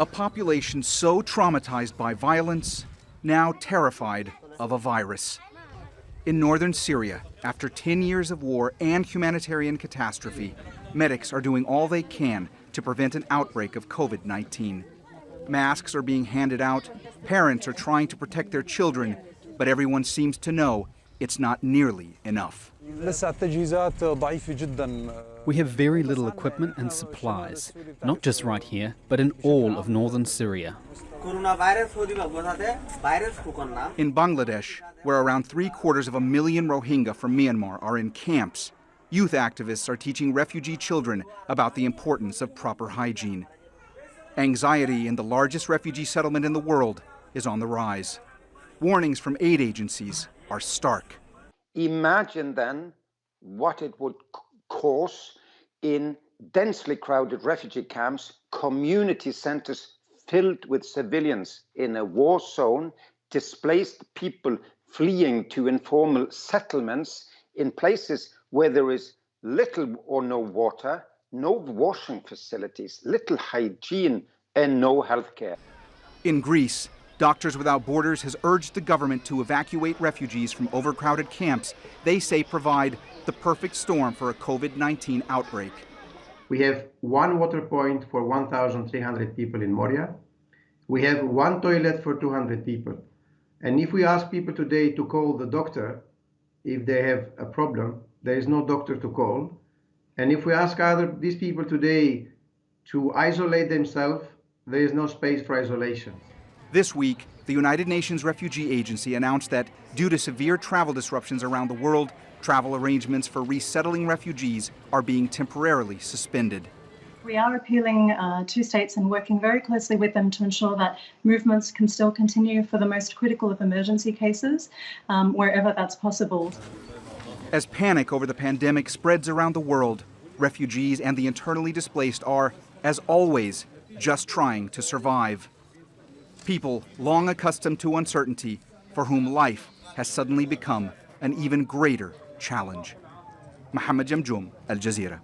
A population so traumatized by violence, now terrified of a virus. In northern Syria, after 10 years of war and humanitarian catastrophe, medics are doing all they can to prevent an outbreak of COVID-19. Masks are being handed out, parents are trying to protect their children, but everyone seems to know it's not nearly enough. We have very little equipment and supplies, not just right here, but in all of northern Syria. In Bangladesh, where around 750,000 Rohingya from Myanmar are in camps, youth activists are teaching refugee children about the importance of proper hygiene. Anxiety in the largest refugee settlement in the world is on the rise. Warnings from aid agencies are stark. Imagine then what it would cause in densely crowded refugee camps, community centers filled with civilians in a war zone, displaced people fleeing to informal settlements in places where there is little or no water, no washing facilities, little hygiene, and no healthcare. In Greece, Doctors Without Borders has urged the government to evacuate refugees from overcrowded camps they say provide the perfect storm for a COVID-19 outbreak. We have one water point for 1,300 people in Moria. We have one toilet for 200 people. And if we ask people today to call the doctor if they have a problem, there is no doctor to call. And if we ask these people today to isolate themselves, there is no space for isolation. This week, the United Nations Refugee Agency announced that due to severe travel disruptions around the world, travel arrangements for resettling refugees are being temporarily suspended. We are appealing to states and working very closely with them to ensure that movements can still continue for the most critical of emergency cases, wherever that's possible. As panic over the pandemic spreads around the world, refugees and the internally displaced are, as always, just trying to survive. People long accustomed to uncertainty, for whom life has suddenly become an even greater challenge. Mohammed Jamjoom, Al Jazeera.